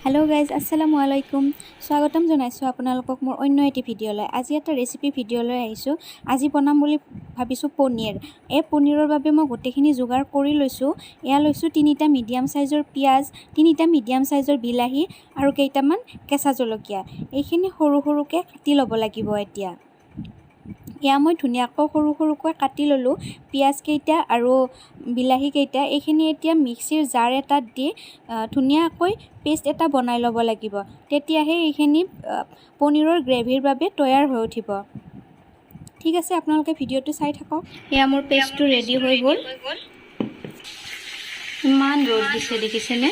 Hello guys अस्सलामु आलैकुम स्वागतम जनाइছোঁ আপোনালোকক মোৰ অন্য এটি ভিডিঅ'লৈ। আজি এটা ৰেচিপি ভিডিঅ'লৈ আহিছোঁ। আজি বনাম বুলি ভাবিছোঁ পনীৰ। এই পনীৰৰ বাবে মই গোটেইখিনি যোগাৰ কৰি লৈছোঁ। এয়া লৈছোঁ 3টা মিডিয়াম সাইজৰ পিয়াজ, 3টা মিডিয়াম সাইজৰ বিলাহী আৰু কেইটামান কেঁচা জলকীয়া। এইখিনি সৰু সৰুকৈ কাটি ল'ব লাগিব। এতিয়া এয়া মই ধুনীয়াকৈ সৰু সৰুকৈ কাটি ল'লোঁ পিয়াজ কেইটা আৰু বিলাহী কেইটা। এইখিনি এতিয়া মিক্সিৰ জাৰ এটাত দি ধুনীয়াকৈ পেষ্ট এটা বনাই ল'ব লাগিব। তেতিয়াহে এইখিনি পনীৰৰ গ্ৰেভিৰ বাবে তৈয়াৰ হৈ উঠিব। ঠিক আছে, আপোনালোকে ভিডিঅ'টো চাই থাকক। এয়া মোৰ পেষ্টটো ৰেডি হৈ গ'ল। ইমান ৰ'দ দিছে দেখিছেনে?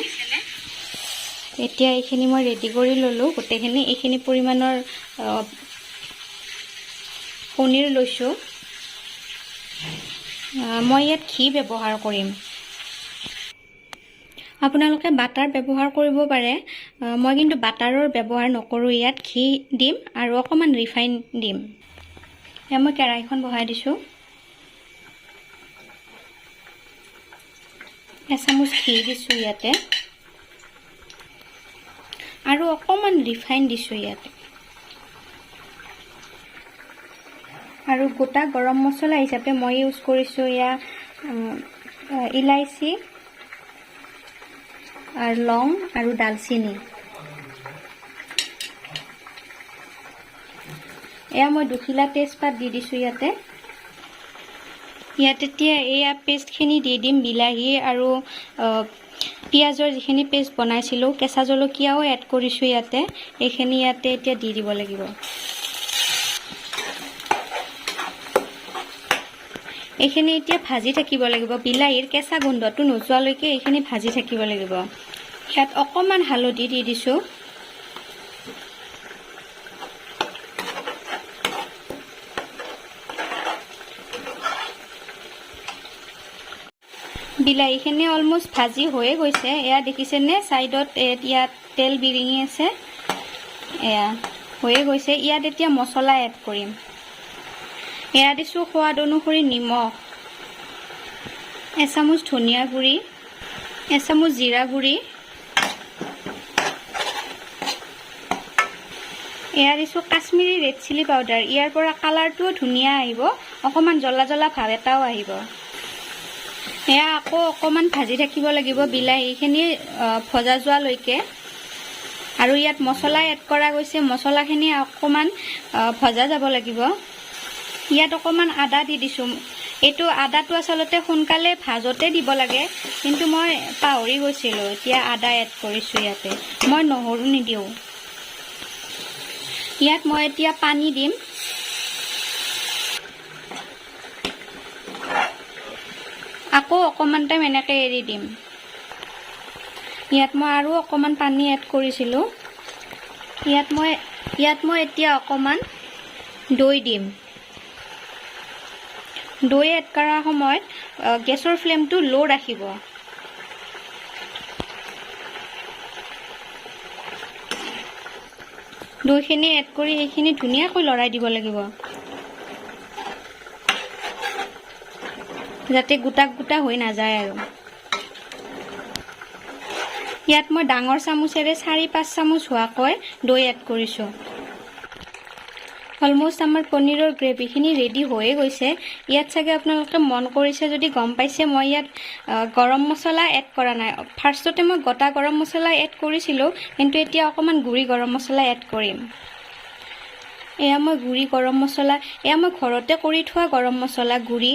এতিয়া এইখিনি মই ৰেডি কৰি ল'লোঁ গোটেইখিনি। এইখিনি পৰিমাণৰ পনীৰ লৈছোঁ। মই ইয়াত ঘি ব্যৱহাৰ কৰিম। আপোনালোকে বাটাৰ ব্যৱহাৰ কৰিব পাৰে। মই কিন্তু বাটাৰৰ ব্যৱহাৰ নকৰোঁ। ইয়াত ঘি দিম আৰু অকণমান ৰিফাইন দিম। এয়া মই কেৰাহীখন বহাই দিছোঁ। এচামুচ ঘি দিছোঁ ইয়াতে আৰু অকণমান ৰিফাইন দিছোঁ ইয়াতে। আৰু গোটা গৰম মছলা হিচাপে মই ইউজ কৰিছোঁ এয়া ইলাইচি আৰু লং আৰু ডালচিনি। এয়া মই 2 খিলা তেজপাত দি দিছোঁ ইয়াতে। এতিয়া এয়া পেষ্টখিনি দি দিম। বিলাহী আৰু পিঁয়াজৰ যিখিনি পেষ্ট বনাইছিলোঁ, কেঁচা জলকীয়াও এড কৰিছোঁ ইয়াতে। এইখিনি ইয়াতে এতিয়া দি দিব লাগিব। এইখিনি এতিয়া ভাজি থাকিব লাগিব। বিলাহীৰ কেঁচা গোন্ধটো নোযোৱালৈকে এইখিনি ভাজি থাকিব লাগিব। ইয়াত অকণমান হালধি দি দিছোঁ। বিলাহীখিনি অলমষ্ট ভাজি হৈয়ে গৈছে। এয়া দেখিছেনে ছাইডত ইয়াত তেল বিৰিঙি আছে। এয়া হৈয়ে গৈছে। ইয়াত এতিয়া মছলা এড কৰিম। এয়া দিছোঁ সোৱাদ অনুসৰি নিমখ, এচামুচ ধনিয়া গুড়ি, এচামুচ জিৰা গুড়ি, এয়া দিছোঁ কাশ্মীৰী ৰেড চিলি পাউডাৰ। ইয়াৰ পৰা কালাৰটোও ধুনীয়া আহিব, অকণমান জ্বলা জ্বলা ভাৱ এটাও আহিব। এয়া আকৌ অকণমান ভাজি থাকিব লাগিব বিলাহীখিনি ভজা যোৱালৈকে। আৰু ইয়াত মছলা এড কৰা গৈছে। মছলাখিনি অকণমান ভজা যাব লাগিব। ইয়াত অকণমান আদা দি দিছোঁ। এইটো আদাটো আচলতে সোনকালে ভাজতে দিব লাগে, কিন্তু মই পাহৰি গৈছিলোঁ। এতিয়া আদা এড কৰিছোঁ ইয়াতে। মই নহৰু নিদিওঁ। ইয়াত মই এতিয়া পানী দিম। আকৌ অকণমান টাইম এনেকৈ এৰি দিম। ইয়াত মই আৰু অকণমান পানী এড কৰিছিলোঁ। ইয়াত মই এতিয়া অকণমান দৈ দিম। দৈ এড কৰাৰ সময়ত গেছৰ ফ্লেমটো ল' ৰাখিব। দৈখিনি এড কৰি সেইখিনি ধুনীয়াকৈ লৰাই দিব লাগিব, যাতে গোটা গোটা হৈ নাযায়। আৰু ইয়াত মই ডাঙৰ চামুচেৰে 4-5 চামুচ হোৱাকৈ দৈ এড কৰিছোঁ। অলমষ্ট আমাৰ পনীৰৰ গ্ৰেভিখিনি ৰেডি হৈয়ে গৈছে। ইয়াত চাগে আপোনালোকে মন কৰিছে যদি গম পাইছে, মই ইয়াত গৰম মছলা এড কৰা নাই। ফাৰ্ষ্টতে মই গোটা গৰম মছলা এড কৰিছিলোঁ, কিন্তু এতিয়া অকণমান গুড়ি গৰম মছলা এড কৰিম। এয়া মই গুড়ি গৰম মছলা, এয়া মই ঘৰতে কৰি থোৱা গৰম মছলা গুড়ি,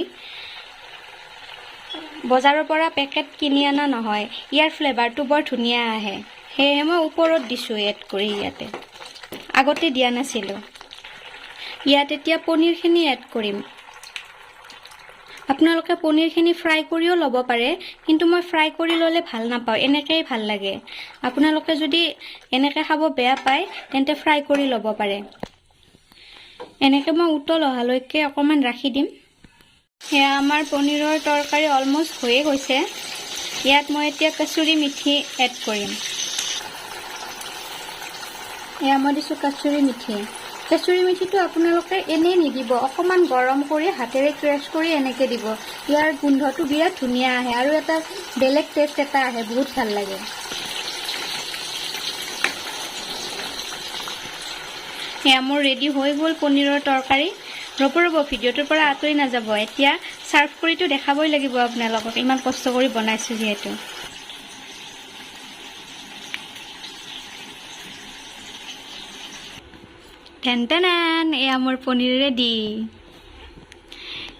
বজাৰৰ পৰা পেকেট কিনি অনা নহয়। ইয়াৰ ফ্লেভাৰটো বৰ ধুনীয়া আহে, সেয়েহে মই ওপৰত দিছোঁ এড কৰি। ইয়াতে আগতে দিয়া নাছিলোঁ। ইয়াত এতিয়া পনীৰখিনি এড কৰিম। আপোনালোকে পনীৰখিনি ফ্ৰাই কৰিও ল'ব পাৰে, কিন্তু মই ফ্ৰাই কৰি ল'লে ভাল নাপাওঁ, এনেকৈয়ে ভাল লাগে। আপোনালোকে যদি এনেকৈ খাব বেয়া পায় তেন্তে ফ্ৰাই কৰি ল'ব পাৰে। এনেকৈ মই উতল অহালৈকে অকণমান ৰাখি দিম। সেয়া আমাৰ পনীৰৰ তৰকাৰী অলমষ্ট হৈয়ে গৈছে। ইয়াত মই এতিয়া কচুৰি মেথি এড কৰিম। এয়া মই দিছোঁ কচুৰি মেথি। কচুৰি মেথিটো আপোনালোকে এনেই নিদিব, অকণমান গৰম কৰি হাতেৰে ক্ৰাছ কৰি এনেকৈ দিব। ইয়াৰ গোন্ধটো বিৰাট ধুনীয়া আহে আৰু এটা বেলেগ টেষ্ট এটা আহে, বহুত ভাল লাগে। এয়া মোৰ ৰেডি হৈ গ'ল পনীৰৰ তৰকাৰী। ৰ'ব ভিডিঅ'টোৰ পৰা আঁতৰি নাযাব, এতিয়া চাৰ্ভ কৰিতো দেখাবই লাগিব আপোনালোকক, ইমান কষ্ট কৰি বনাইছোঁ যিহেতু। টেন এয়া মোৰ পনীৰ ৰেডি।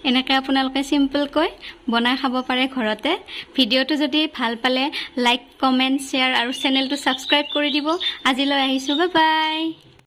এনেকৈ আপোনালোকে চিম্পলকৈ বনাই খাব পাৰে ঘৰতে। ভিডিঅ'টো যদি ভাল পালে লাইক, কমেণ্ট, শ্বেয়াৰ আৰু চেনেলটো ছাবস্ক্ৰাইব কৰি দিব। আজিলৈ আহিছোঁ, বাই বাই।